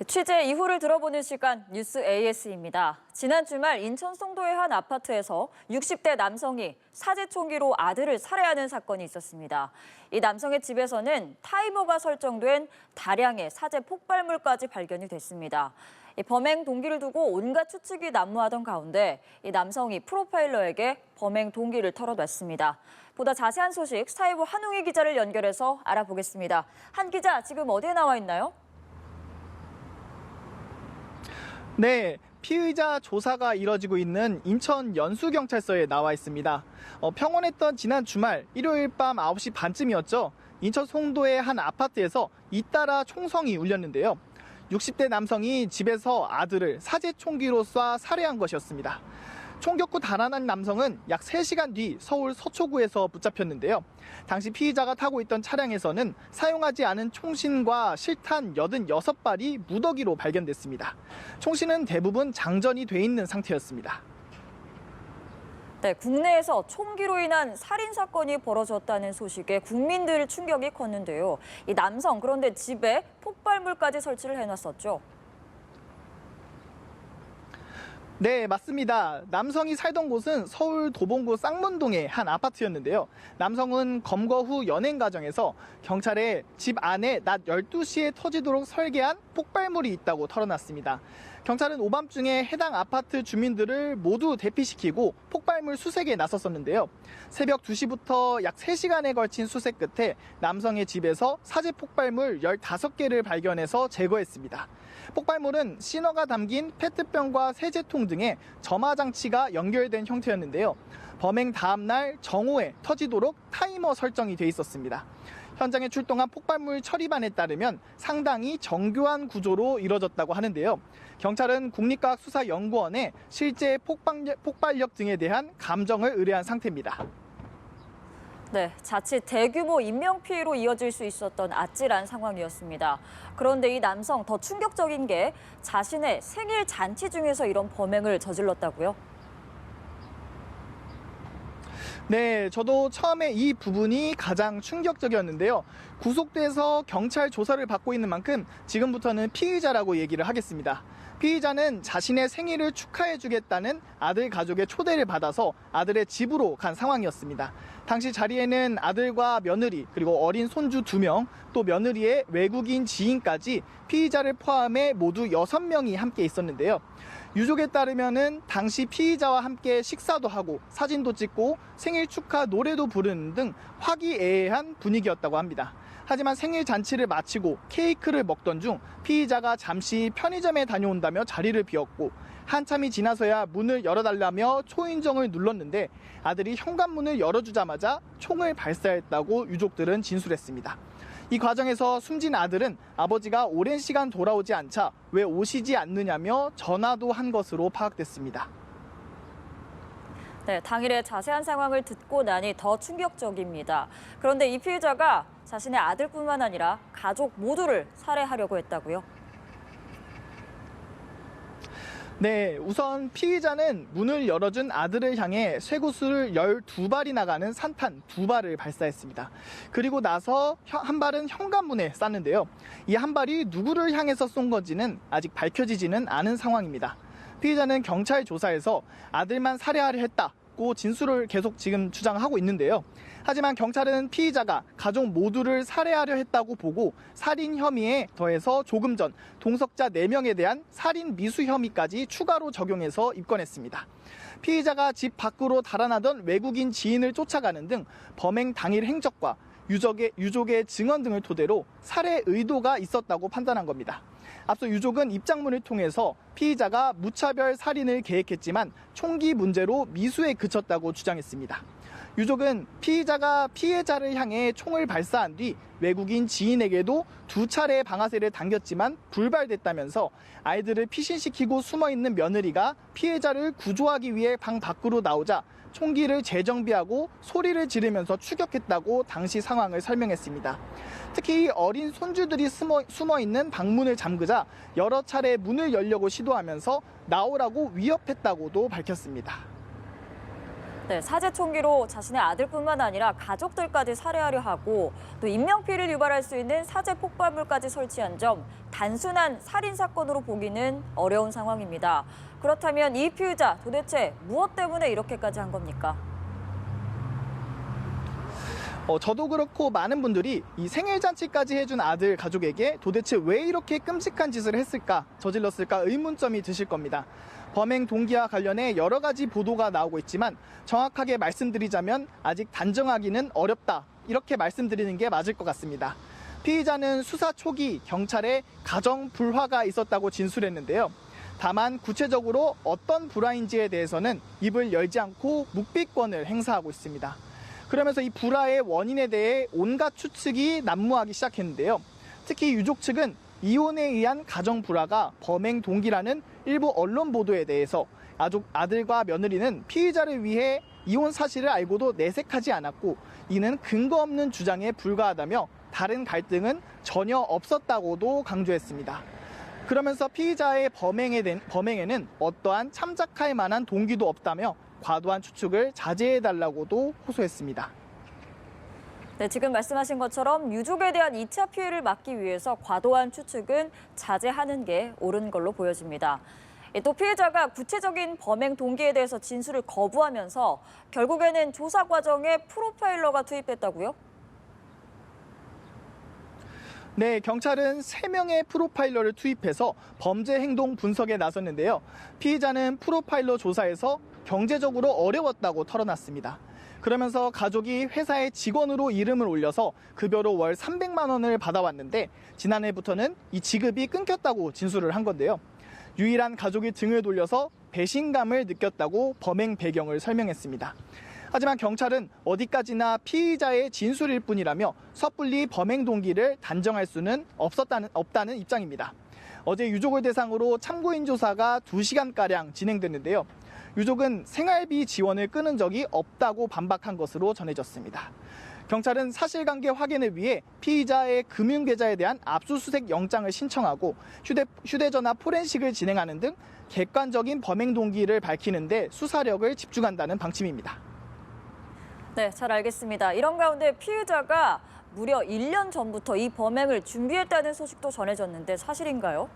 취재 이후를 들어보는 시간 뉴스 AS입니다. 지난 주말 인천 송도의 한 아파트에서 60대 남성이 사제총기로 아들을 살해하는 사건이 있었습니다. 이 남성의 집에서는 타이머가 설정된 다량의 사제 폭발물까지 발견이 됐습니다. 이 범행 동기를 두고 온갖 추측이 난무하던 가운데 이 남성이 프로파일러에게 범행 동기를 털어놨습니다. 보다 자세한 소식 스타일보 한웅희 기자를 연결해서 알아보겠습니다. 한 기자, 지금 어디에 나와 있나요? 네, 피의자 조사가 이뤄지고 있는 인천 연수경찰서에 나와 있습니다. 평온했던 지난 주말 일요일 밤 9시 반쯤이었죠. 인천 송도의 한 아파트에서 잇따라 총성이 울렸는데요. 60대 남성이 집에서 아들을 사제총기로 쏴 살해한 것이었습니다. 총격 후 달아난 남성은 약 3시간 뒤 서울 서초구에서 붙잡혔는데요. 당시 피의자가 타고 있던 차량에서는 사용하지 않은 총신과 실탄 86발이 무더기로 발견됐습니다. 총신은 대부분 장전이 돼 있는 상태였습니다. 네, 국내에서 총기로 인한 살인 사건이 벌어졌다는 소식에 국민들 충격이 컸는데요. 이 남성, 그런데 집에 폭발물까지 설치를 해놨었죠. 네, 맞습니다. 남성이 살던 곳은 서울 도봉구 쌍문동의 한 아파트였는데요. 남성은 검거 후 연행 과정에서 경찰에 집 안에 낮 12시에 터지도록 설계한 폭발물이 있다고 털어놨습니다. 경찰은 오밤중에 해당 아파트 주민들을 모두 대피시키고 폭발물 수색에 나섰었는데요. 새벽 2시부터 약 3시간에 걸친 수색 끝에 남성의 집에서 사제 폭발물 15개를 발견해서 제거했습니다. 폭발물은 신호가 담긴 페트병과 세제통 등의 점화 장치가 연결된 형태였는데요. 범행 다음 날 정오에 터지도록 타이머 설정이 돼 있었습니다. 현장에 출동한 폭발물 처리반에 따르면 상당히 정교한 구조로 이뤄졌다고 하는데요. 경찰은 국립과학수사연구원에 실제 폭발력 등에 대한 감정을 의뢰한 상태입니다. 네, 자칫 대규모 인명피해로 이어질 수 있었던 아찔한 상황이었습니다. 그런데 이 남성 더 충격적인 게 자신의 생일 잔치 중에서 이런 범행을 저질렀다고요? 네, 저도 처음에 이 부분이 가장 충격적이었는데요. 구속돼서 경찰 조사를 받고 있는 만큼 지금부터는 피의자라고 얘기를 하겠습니다. 피의자는 자신의 생일을 축하해주겠다는 아들 가족의 초대를 받아서 아들의 집으로 간 상황이었습니다. 당시 자리에는 아들과 며느리 그리고 어린 손주 2명, 또 며느리의 외국인 지인까지 피의자를 포함해 모두 6명이 함께 있었는데요. 유족에 따르면은 당시 피의자와 함께 식사도 하고 사진도 찍고 생일 축하 노래도 부르는 등 화기애애한 분위기였다고 합니다. 하지만 생일 잔치를 마치고 케이크를 먹던 중 피의자가 잠시 편의점에 다녀온다며 자리를 비웠고 한참이 지나서야 문을 열어달라며 초인종을 눌렀는데 아들이 현관문을 열어주자마자 총을 발사했다고 유족들은 진술했습니다. 이 과정에서 숨진 아들은 아버지가 오랜 시간 돌아오지 않자 왜 오시지 않느냐며 전화도 한 것으로 파악됐습니다. 네, 당일의 자세한 상황을 듣고 나니 더 충격적입니다. 그런데 이 피해자가 자신의 아들뿐만 아니라 가족 모두를 살해하려고 했다고요? 네, 우선 피의자는 문을 열어준 아들을 향해 쇠구슬 12발이 나가는 산탄 2발을 발사했습니다. 그리고 나서 한 발은 현관문에 쐈는데요. 이 한 발이 누구를 향해서 쏜 건지는 아직 밝혀지지는 않은 상황입니다. 피의자는 경찰 조사에서 아들만 살해하려 했다고 진술을 계속 지금 주장하고 있는데요. 하지만 경찰은 피의자가 가족 모두를 살해하려 했다고 보고 살인 혐의에 더해서 조금 전 동석자 4명에 대한 살인 미수 혐의까지 추가로 적용해서 입건했습니다. 피의자가 집 밖으로 달아나던 외국인 지인을 쫓아가는 등 범행 당일 행적과 유족의 증언 등을 토대로 살해 의도가 있었다고 판단한 겁니다. 앞서 유족은 입장문을 통해서 피의자가 무차별 살인을 계획했지만 총기 문제로 미수에 그쳤다고 주장했습니다. 유족은 피의자가 피해자를 향해 총을 발사한 뒤 외국인 지인에게도 2차례 방아쇠를 당겼지만 불발됐다면서 아이들을 피신시키고 숨어있는 며느리가 피해자를 구조하기 위해 방 밖으로 나오자 총기를 재정비하고 소리를 지르면서 추격했다고 당시 상황을 설명했습니다. 특히 어린 손주들이 숨어있는 방문을 잠그자 여러 차례 문을 열려고 시도하면서 나오라고 위협했다고도 밝혔습니다. 네, 사제 총기로 자신의 아들뿐만 아니라 가족들까지 살해하려 하고 또 인명피해를 유발할 수 있는 사제 폭발물까지 설치한 점 단순한 살인 사건으로 보기는 어려운 상황입니다. 그렇다면 이 피의자 도대체 무엇 때문에 이렇게까지 한 겁니까? 저도 그렇고 많은 분들이 이 생일잔치까지 해준 아들 가족에게 도대체 왜 이렇게 끔찍한 짓을 했을까, 저질렀을까 의문점이 드실 겁니다. 범행 동기와 관련해 여러 가지 보도가 나오고 있지만 정확하게 말씀드리자면 아직 단정하기는 어렵다, 이렇게 말씀드리는 게 맞을 것 같습니다. 피의자는 수사 초기 경찰에 가정 불화가 있었다고 진술했는데요. 다만 구체적으로 어떤 불화인지에 대해서는 입을 열지 않고 묵비권을 행사하고 있습니다. 그러면서 이 불화의 원인에 대해 온갖 추측이 난무하기 시작했는데요. 특히 유족 측은 이혼에 의한 가정 불화가 범행 동기라는 일부 언론 보도에 대해서 아들과 며느리는 피의자를 위해 이혼 사실을 알고도 내색하지 않았고 이는 근거 없는 주장에 불과하다며 다른 갈등은 전혀 없었다고도 강조했습니다. 그러면서 피의자의 범행에는 어떠한 참작할 만한 동기도 없다며 과도한 추측을 자제해달라고도 호소했습니다. 네, 지금 말씀하신 것처럼 유족에 대한 2차 피해를 막기 위해서 과도한 추측은 자제하는 게 옳은 걸로 보여집니다. 또 피해자가 구체적인 범행 동기에 대해서 진술을 거부하면서 결국에는 조사 과정에 프로파일러가 투입됐다고요? 네, 경찰은 3명의 프로파일러를 투입해서 범죄 행동 분석에 나섰는데요. 피의자는 프로파일러 조사에서 경제적으로 어려웠다고 털어놨습니다. 그러면서 가족이 회사의 직원으로 이름을 올려서 급여로 월 300만 원을 받아왔는데 지난해부터는 이 지급이 끊겼다고 진술을 한 건데요. 유일한 가족이 등을 돌려서 배신감을 느꼈다고 범행 배경을 설명했습니다. 하지만 경찰은 어디까지나 피의자의 진술일 뿐이라며 섣불리 범행 동기를 단정할 수는 없다는 입장입니다. 어제 유족을 대상으로 참고인 조사가 2시간가량 진행됐는데요. 유족은 생활비 지원을 끊은 적이 없다고 반박한 것으로 전해졌습니다. 경찰은 사실관계 확인을 위해 피의자의 금융계좌에 대한 압수수색 영장을 신청하고 휴대전화 포렌식을 진행하는 등 객관적인 범행 동기를 밝히는 데 수사력을 집중한다는 방침입니다. 네, 잘 알겠습니다. 이런 가운데 피의자가 무려 1년 전부터 이 범행을 준비했다는 소식도 전해졌는데 사실인가요?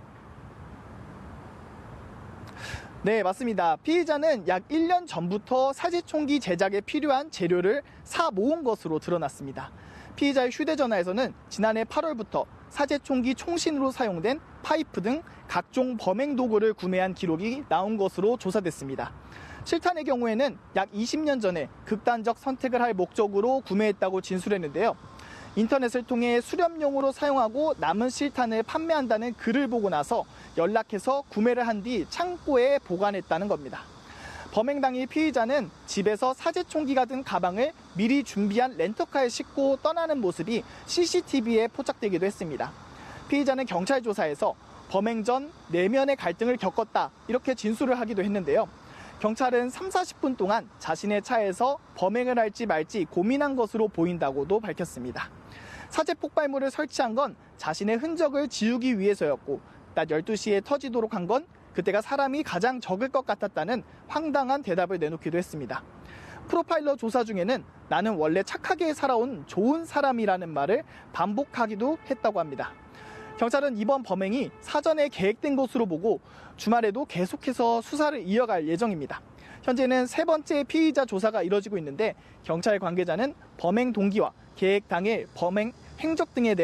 네, 맞습니다. 피의자는 약 1년 전부터 사제총기 제작에 필요한 재료를 사 모은 것으로 드러났습니다. 피의자의 휴대전화에서는 지난해 8월부터 사제총기 총신으로 사용된 파이프 등 각종 범행 도구를 구매한 기록이 나온 것으로 조사됐습니다. 실탄의 경우에는 약 20년 전에 극단적 선택을 할 목적으로 구매했다고 진술했는데요. 인터넷을 통해 수렵용으로 사용하고 남은 실탄을 판매한다는 글을 보고 나서 연락해서 구매를 한 뒤 창고에 보관했다는 겁니다. 범행 당일 피의자는 집에서 사제총기가 든 가방을 미리 준비한 렌터카에 싣고 떠나는 모습이 CCTV에 포착되기도 했습니다. 피의자는 경찰 조사에서 범행 전 내면의 갈등을 겪었다, 이렇게 진술을 하기도 했는데요. 경찰은 30-40분 동안 자신의 차에서 범행을 할지 말지 고민한 것으로 보인다고도 밝혔습니다. 사제 폭발물을 설치한 건 자신의 흔적을 지우기 위해서였고 낮 12시에 터지도록 한 건 그때가 사람이 가장 적을 것 같았다는 황당한 대답을 내놓기도 했습니다. 프로파일러 조사 중에는 나는 원래 착하게 살아온 좋은 사람이라는 말을 반복하기도 했다고 합니다. 경찰은 이번 범행이 사전에 계획된 것으로 보고 주말에도 계속해서 수사를 이어갈 예정입니다. 현재는 3번째 피의자 조사가 이뤄지고 있는데 경찰 관계자는 범행 동기와 계획 당일 범행 행적 등에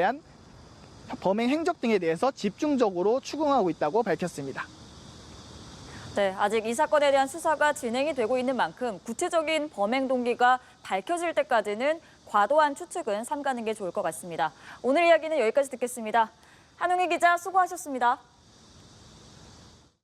대해서 집중적으로 추궁하고 있다고 밝혔습니다. 네, 아직 이 사건에 대한 수사가 진행이 되고 있는 만큼 구체적인 범행 동기가 밝혀질 때까지는 과도한 추측은 삼가는 게 좋을 것 같습니다. 오늘 이야기는 여기까지 듣겠습니다. 한웅희 기자 수고하셨습니다.